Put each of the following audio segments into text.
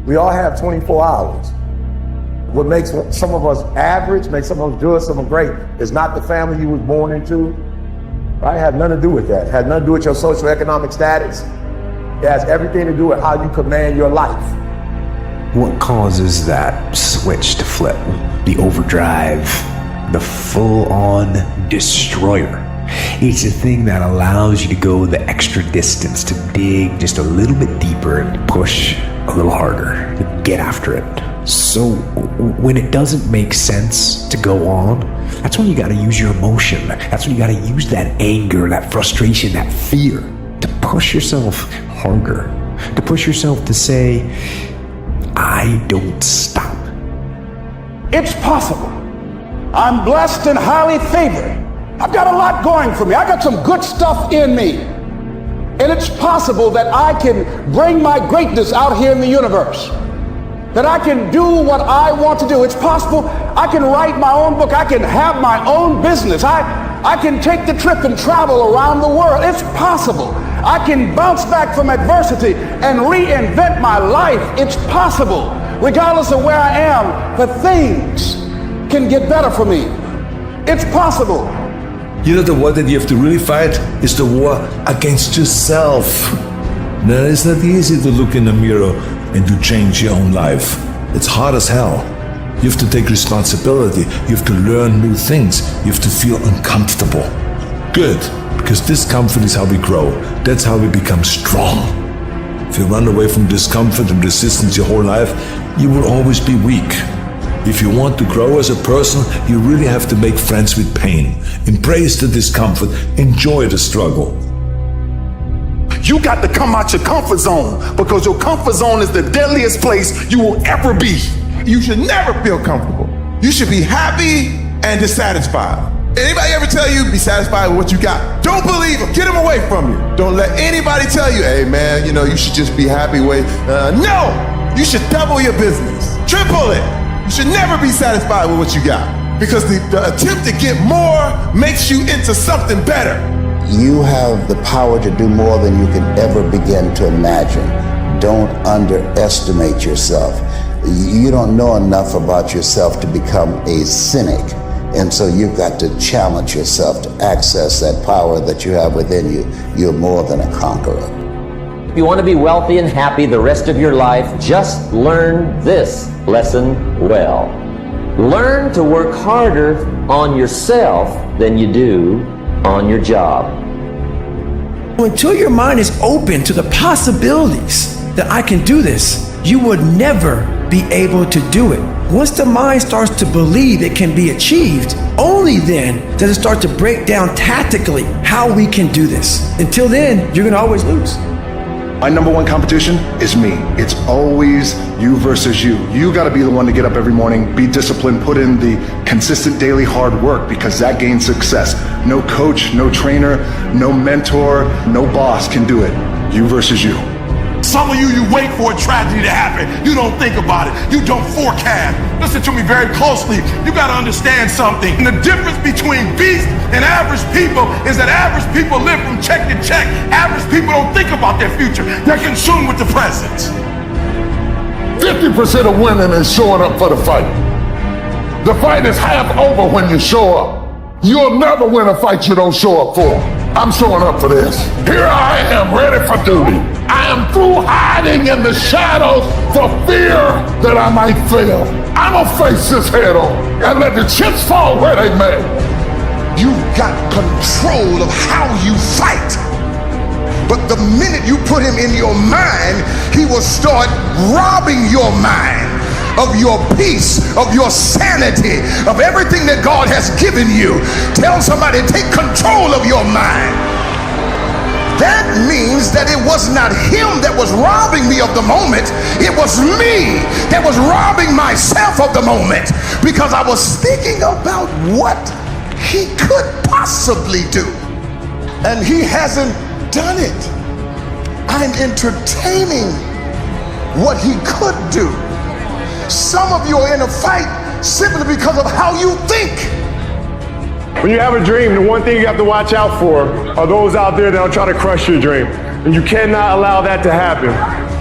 We all have 24 hours. What makes some of us average, makes some of us good, some of us great, is not the family you was born into. Right? It had nothing to do with that. It had nothing to do with your socioeconomic status. It has everything to do with how you command your life. What causes that switch to flip? The overdrive, the full-on destroyer. It's the thing that allows you to go the extra distance, to dig just a little bit deeper and push a little harder, to get after it. So when it doesn't make sense to go on, that's when you gotta use your emotion. That's when you gotta use that anger, that frustration, that fear to push yourself harder, to push yourself to say, I don't stop. It's possible. I'm blessed and highly favored. I've got a lot going for me. I got some good stuff in me. And it's possible that I can bring my greatness out here in the universe. That I can do what I want to do. It's possible I can write my own book. I can have my own business. I can take the trip and travel around the world. It's possible. I can bounce back from adversity and reinvent my life. It's possible. Regardless of where I am, the things can get better for me. It's possible. You know, the war that you have to really fight is the war against yourself. Now, it's not easy to look in the mirror and to change your own life. It's hard as hell. You have to take responsibility. You have to learn new things. You have to feel uncomfortable. Good, because discomfort is how we grow. That's how we become strong. If you run away from discomfort and resistance your whole life, you will always be weak. If you want to grow as a person, you really have to make friends with pain. Embrace the discomfort. Enjoy the struggle. You got to come out your comfort zone, because your comfort zone is the deadliest place you will ever be. You should never feel comfortable. You should be happy and dissatisfied. Anybody ever tell you be satisfied with what you got? Don't believe them. Get them away from you. Don't let anybody tell you, hey man, you should just be happy with. No, you should double your business, triple it. You should never be satisfied with what you got, because the attempt to get more makes you into something better. You have the power to do more than you can ever begin to imagine. Don't underestimate yourself. You don't know enough about yourself to become a cynic. And so you've got to challenge yourself to access that power that you have within you. You're more than a conqueror. If you want to be wealthy and happy the rest of your life, just learn this lesson well. Learn to work harder on yourself than you do on your job. Until your mind is open to the possibilities that I can do this, you would never be able to do it. Once the mind starts to believe it can be achieved, only then does it start to break down tactically how we can do this. Until then, you're gonna always lose. My number one competition is me. It's always you versus you. You gotta be the one to get up every morning, be disciplined, put in the consistent daily hard work, because that gains success. No coach, no trainer, no mentor, no boss can do it. You versus you. Some of you wait for a tragedy to happen. You don't think about it. You don't forecast. Listen to me very closely. You got to understand something. And the difference between beast and average people is that average people live from check to check. Average people don't think about their future. They're consumed with the present. 50% of winning is showing up for the fight. The fight is half over when you show up. You'll never win a fight you don't show up for. I'm showing up for this. Here I am, ready for duty. I am through hiding in the shadows for fear that I might fail. I'm gonna face this head on and let the chips fall where they may. You've got control of how you fight. But the minute you put him in your mind, he will start robbing your mind of your peace, of your sanity, of everything that God has given you. Tell somebody, take control of your mind. That means that it was not him that was robbing me of the moment. It was me that was robbing myself of the moment, because I was thinking about what he could possibly do. And he hasn't done it. I'm entertaining what he could do. Some of you are in a fight simply because of how you think. When you have a dream, the one thing you have to watch out for are those out there that will try to crush your dream. And you cannot allow that to happen.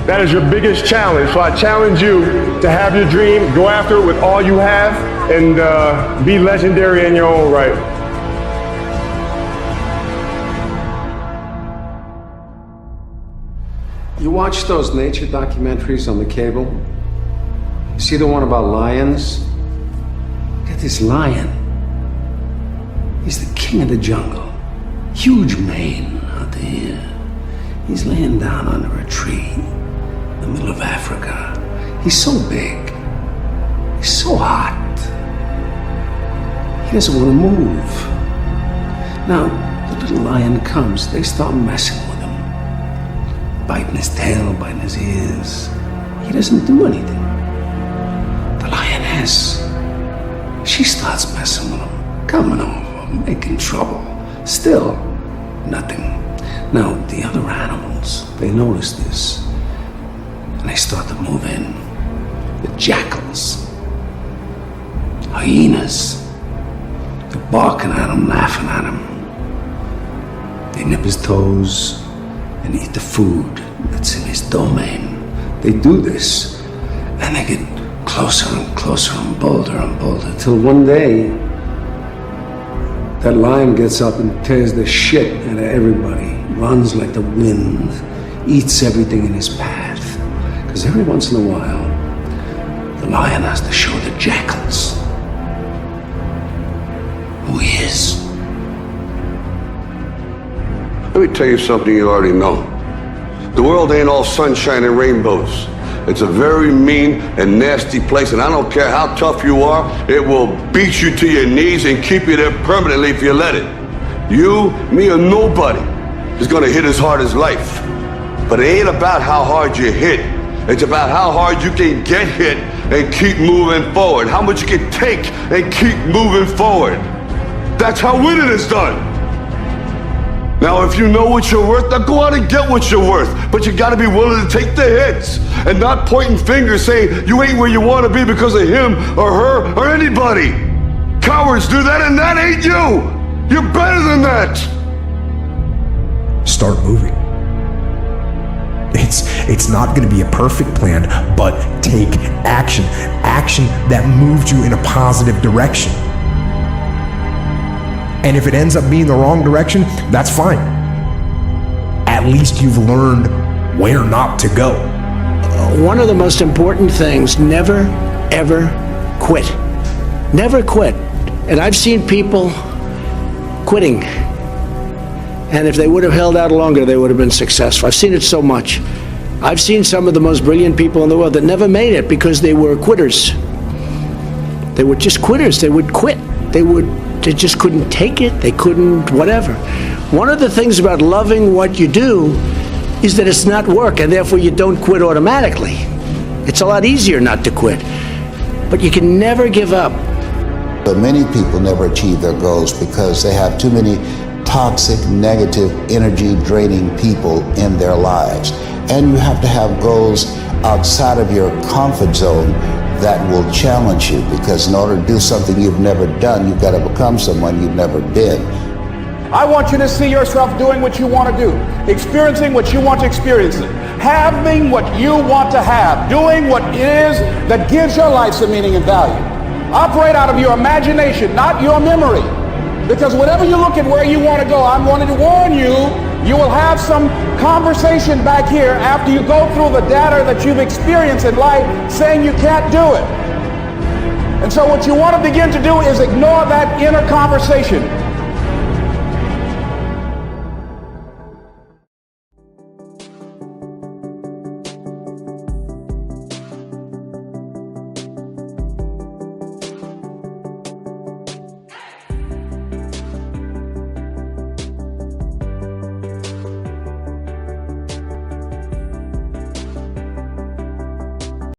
That is your biggest challenge. So I challenge you to have your dream, go after it with all you have, and be legendary in your own right. You watch those nature documentaries on the cable? You see the one about lions? Get this lion. He's the king of the jungle. Huge mane out there. He's laying down under a tree in the middle of Africa. He's so big. He's so hot. He doesn't want to move. Now, the little lion comes. They start messing with him. Biting his tail, biting his ears. He doesn't do anything. The lioness, she starts messing with him, coming over, making trouble. Still, nothing. Now, the other animals, they notice this, and they start to move in. The jackals, hyenas, they're barking at him, laughing at him. They nip his toes and eat the food that's in his domain. They do this, and they get closer and closer and bolder, till one day, that lion gets up and tears the shit out of everybody, runs like the wind, eats everything in his path. Because every once in a while, the lion has to show the jackals who he is. Let me tell you something you already know. The world ain't all sunshine and rainbows. It's a very mean and nasty place, and I don't care how tough you are, it will beat you to your knees and keep you there permanently if you let it. You, me, or nobody is gonna hit as hard as life. But it ain't about how hard you hit. It's about how hard you can get hit and keep moving forward. How much you can take and keep moving forward. That's how winning is done. Now, if you know what you're worth, now go out and get what you're worth. But you gotta be willing to take the hits and not pointing fingers saying you ain't where you wanna be because of him or her or anybody. Cowards do that, and that ain't you. You're better than that. Start moving. It's not going to be a perfect plan, but take action. Action that moves you in a positive direction. And if it ends up being the wrong direction, that's fine. At least you've learned where not to go. One of the most important things, never, ever quit. Never quit. And I've seen people quitting. And if they would have held out longer, they would have been successful. I've seen it so much. I've seen some of the most brilliant people in the world that never made it because they were quitters. They were just quitters. They would quit. They just couldn't take it. They couldn't whatever. One of the things about loving what you do is that it's not work, and therefore you don't quit automatically. It's a lot easier not to quit. But you can never give up. But many people never achieve their goals because they have too many toxic, negative, energy-draining people in their lives. And you have to have goals outside of your comfort zone that will challenge you, because in order to do something you've never done, you've got to become someone you've never been. I want you to see yourself doing what you want to do, experiencing what you want to experience, having what you want to have, doing what it is that gives your life some meaning and value. Operate out of your imagination, not your memory. Because whenever you look at where you want to go, I'm wanting to warn you, you will have some conversation back here after you go through the data that you've experienced in life saying you can't do it. And so what you want to begin to do is ignore that inner conversation.